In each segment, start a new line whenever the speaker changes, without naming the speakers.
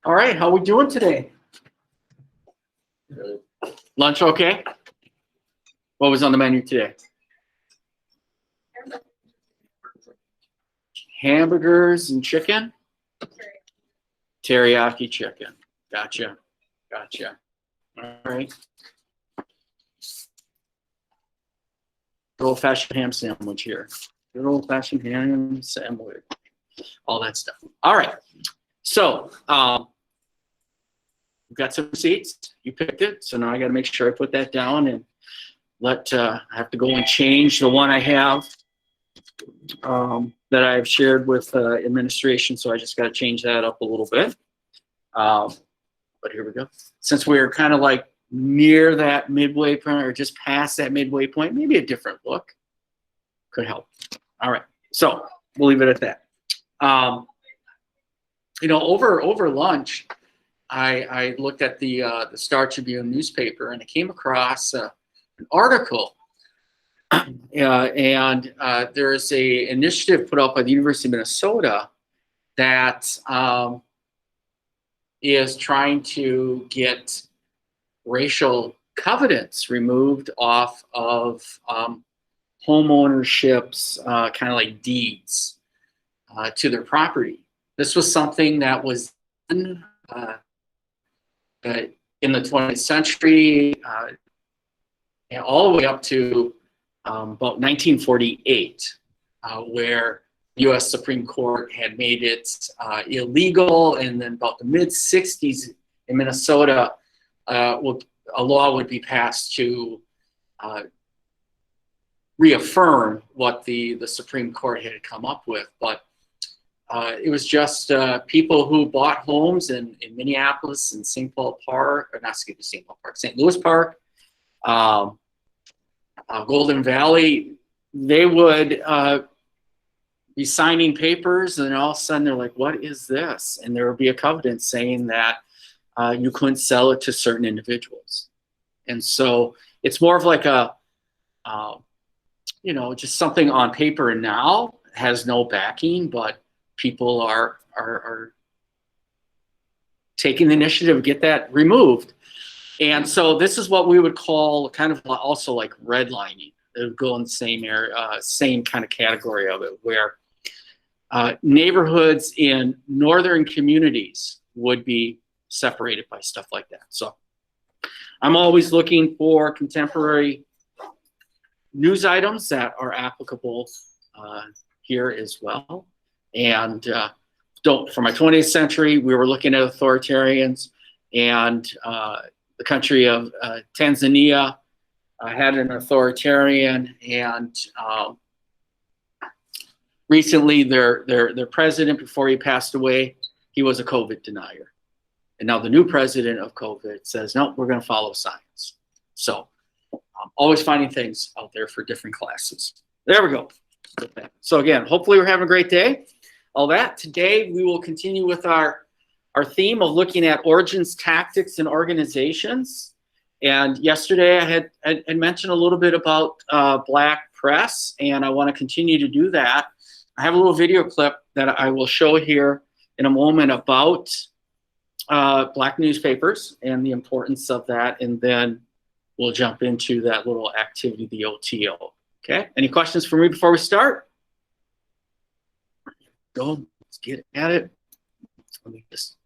All right, how we doing today? Lunch okay? What was on the menu today? Hamburgers and chicken? Teriyaki chicken. Gotcha. All right. Good old-fashioned ham sandwich here. Good old-fashioned ham sandwich. All that stuff. All right. So, we've got some receipts. You picked it. So now I got to make sure I put that down and I have to go and change the one I have that I've shared with administration. So I just got to change that up a little bit. But here we go. Since we're kind of like near that midway point or just past that midway point, maybe a different look could help. All right. So we'll leave it at that. Over lunch, I looked at the Star Tribune newspaper and I came across an article. And there's a initiative put out by the University of Minnesota that is trying to get racial covenants removed off of homeownership's kind of like deeds to their property. This was something that was in the 20th century and all the way up to about 1948, where the U.S. Supreme Court had made it illegal, and then about the mid-'60s in Minnesota, a law would be passed to reaffirm what the Supreme Court had come up with. But it was just people who bought homes in Minneapolis and St. Louis Park, Golden Valley. They would be signing papers, and all of a sudden they're like, what is this? And there would be a covenant saying that you couldn't sell it to certain individuals. And so it's more of like a, just something on paper now, has no backing, but people are taking the initiative to get that removed. And so this is what we would call kind of also like redlining. It would go in the same area, same kind of category of it, where neighborhoods in northern communities would be separated by stuff like that. So I'm always looking for contemporary news items that are applicable here as well. And for my 20th century, we were looking at authoritarians, and the country of Tanzania had an authoritarian, and recently their president, before he passed away, he was a COVID denier. And now the new president of COVID says, no, we're going to follow science. So always finding things out there for different classes. There we go. So again, hopefully we're having a great day. All that. Today we will continue with our theme of looking at origins, tactics, and organizations. And yesterday I had mentioned a little bit about Black press, and I want to continue to do that. I have a little video clip that I will show here in a moment about Black newspapers and the importance of that, and then we'll jump into that little activity, the OTO. Okay, any questions for me before we start? Go, let's get at it. Let me just...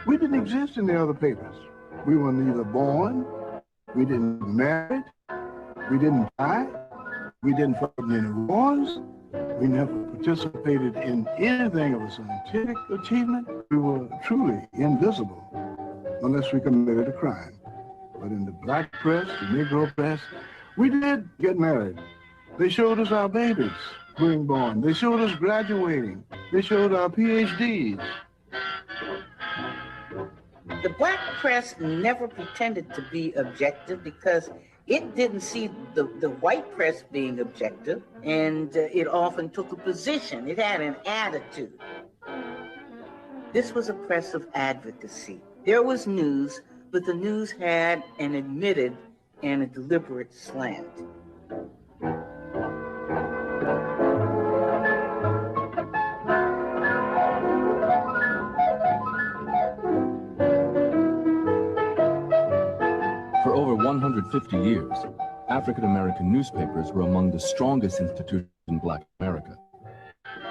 We didn't exist in the other papers. We were neither born, we didn't marry, we didn't die, We didn't fight in any wars. We never participated in anything of a scientific achievement. We were truly invisible unless we committed a crime. But in the black press, the Negro press, we did get married. They showed us our babies being born. They showed us graduating. They showed our PhDs.
The black press never pretended to be objective because it didn't see the white press being objective, and it often took a position. It had an attitude. This was a press of advocacy. There was news, but the news had an admitted and a deliberate slant.
For over 150 years, African-American newspapers were among the strongest institutions in Black America.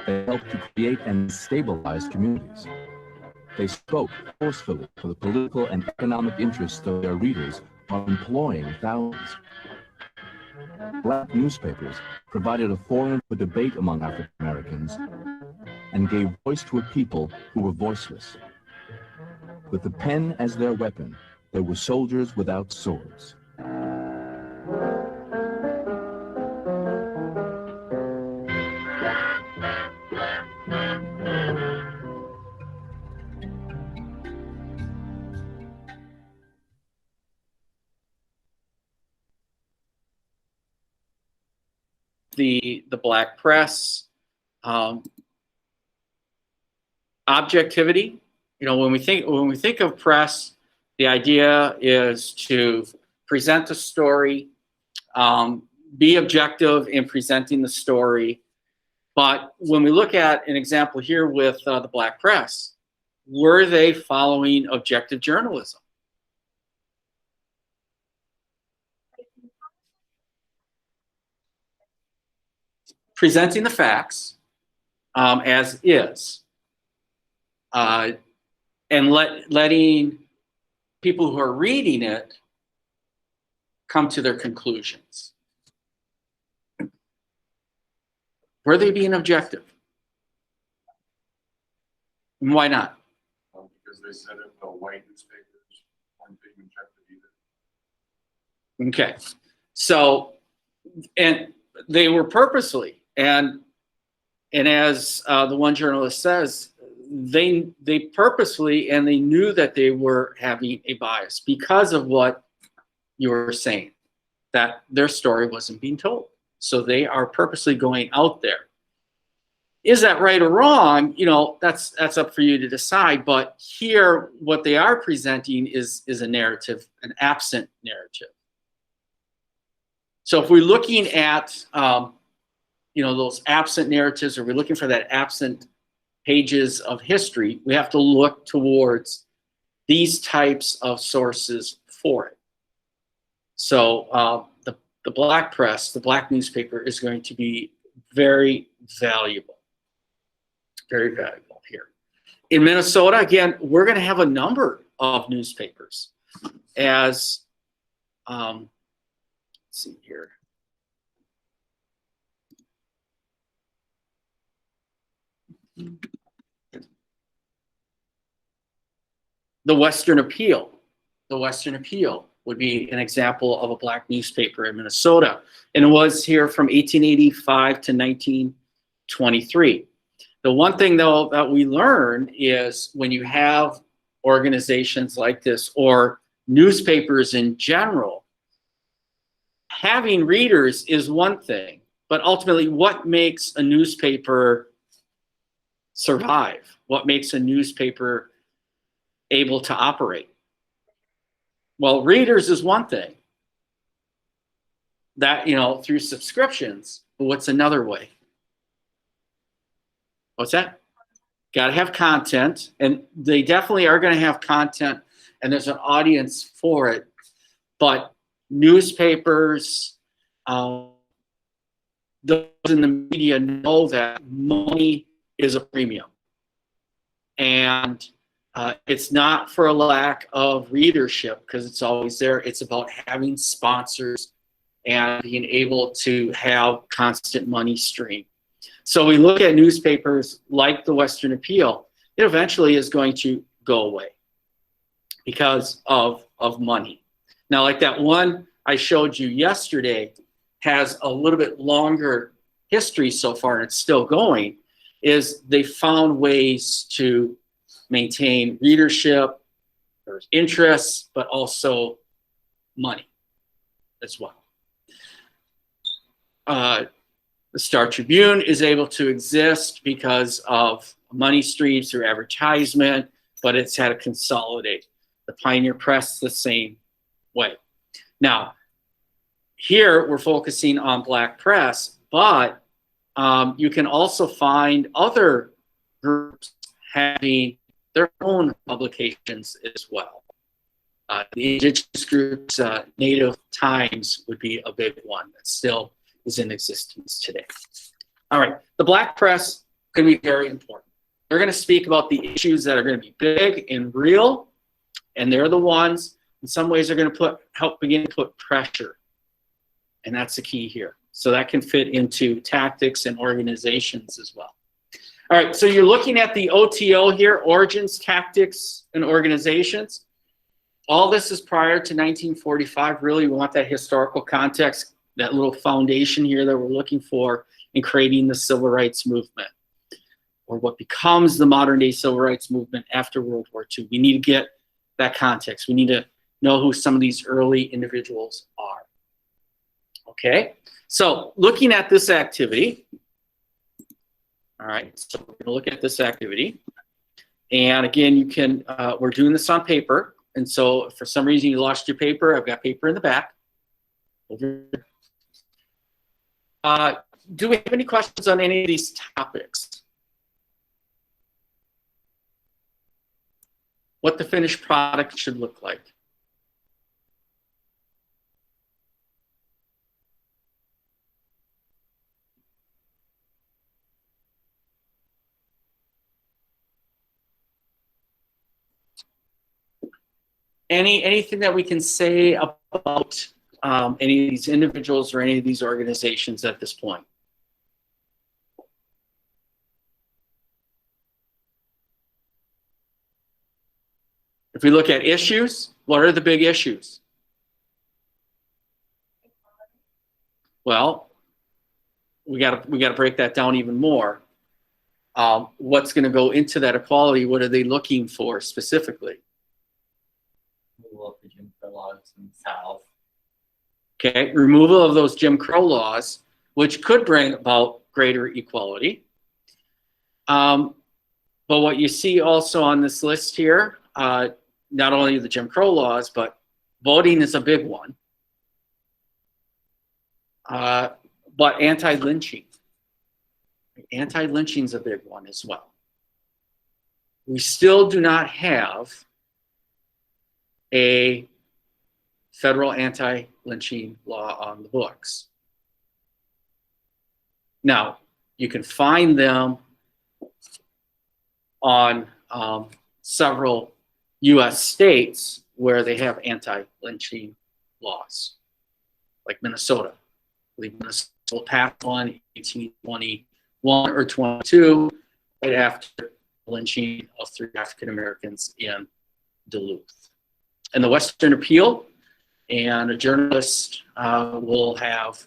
They helped to create and stabilize communities. They spoke forcefully for the political and economic interests of their readers while employing thousands. Black newspapers provided a forum for debate among African Americans and gave voice to a people who were voiceless. With the pen as their weapon, they were soldiers without swords.
The black press, objectivity. You know, when we think of press, the idea is to present a story, be objective in presenting the story. But when we look at an example here with the black press, were they following objective journalism? Presenting the facts as is, and letting people who are reading it come to their conclusions. Were they being objective? And why not?
Well, because they said it, the white newspapers weren't being objective either.
Okay, so, and they were purposely, and as the one journalist says, they purposely, and they knew that they were having a bias because of what you were saying, that their story wasn't being told. So they are purposely going out there. Is that right or wrong? You know, that's up for you to decide. But here, what they are presenting is a narrative, an absent narrative. So if we're looking at, you know, those absent narratives, or we're looking for that absent pages of history, we have to look towards these types of sources for it. So the black press, the black newspaper, is going to be very valuable. Very valuable here. In Minnesota, again, we're going to have a number of newspapers. As, let's see here. The Western Appeal. The Western Appeal would be an example of a black newspaper in Minnesota. And it was here from 1885 to 1923. The one thing, though, that we learn is when you have organizations like this, or newspapers in general, having readers is one thing, but ultimately what makes a newspaper survive? What makes a newspaper able to operate? Well, readers is one thing. That, you know, through subscriptions, but what's another way? What's that? Got to have content, and they definitely are going to have content, and there's an audience for it. But newspapers, those in the media know that money is a premium. And it's not for a lack of readership, because it's always there. It's about having sponsors and being able to have constant money stream. So we look at newspapers like the Western Appeal, it eventually is going to go away because of money. Now, like that one I showed you yesterday has a little bit longer history so far, and it's still going, is they found ways to maintain readership, or interest, but also money as well. The Star Tribune is able to exist because of money streams through advertisement, but it's had to consolidate. The Pioneer Press the same way. Now, here we're focusing on Black press, but you can also find other groups having their own publications as well. The indigenous groups, Native Times would be a big one that still is in existence today. All right, the Black press can be very important. They're going to speak about the issues that are going to be big and real, and they're the ones, in some ways, they're going to help begin to put pressure, and that's the key here. So that can fit into tactics and organizations as well. All right, so you're looking at the OTO here, origins, tactics, and organizations. All this is prior to 1945. Really, we want that historical context, that little foundation here that we're looking for in creating the civil rights movement, or what becomes the modern day civil rights movement after World War II. We need to get that context. We need to know who some of these early individuals are. Okay, so looking at this activity, all right, so we're gonna look at this activity. And again, you can, we're doing this on paper. And so if for some reason you lost your paper, I've got paper in the back. Do we have any questions on any of these topics? What the finished product should look like? Anything that we can say about any of these individuals or any of these organizations at this point? If we look at issues, what are the big issues? Well, we got to break that down even more. What's going to go into that equality? What are they looking for specifically?
Removal of the Jim Crow laws in the South.
Okay, removal of those Jim Crow laws, which could bring about greater equality. But what you see also on this list here, not only the Jim Crow laws, but voting is a big one. But anti-lynching. Anti-lynching is a big one as well. We still do not have a federal anti-lynching law on the books. Now, you can find them on several US states where they have anti-lynching laws, like Minnesota. I believe Minnesota passed one in 1821 or 22, right after the lynching of 3 African Americans in Duluth. And the Western Appeal and a journalist will have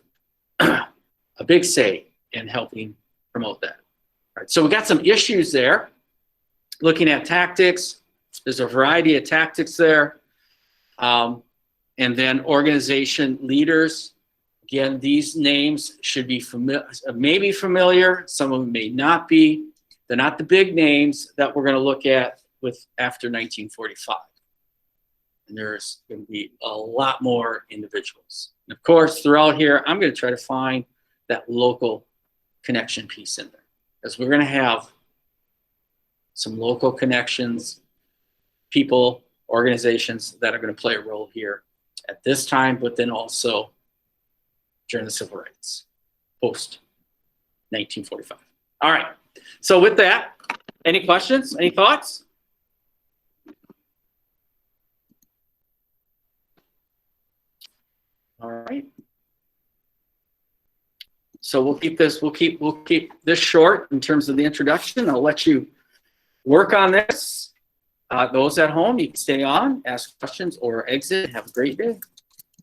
a big say in helping promote that. All right, so we got some issues there. Looking at tactics, there's a variety of tactics there. And then organization leaders. Again, these names should be maybe familiar. Some of them may not be. They're not the big names that we're going to look at with after 1945. And there's going to be a lot more individuals. And of course, throughout here, I'm going to try to find that local connection piece in there, because we're going to have some local connections, people, organizations that are going to play a role here at this time, but then also during the civil rights, post 1945. All right, so with that, any questions, any thoughts? All right, So we'll keep this short in terms of the introduction. I'll let you work on this. Those at home, you can stay on, ask questions, or exit. Have a great day.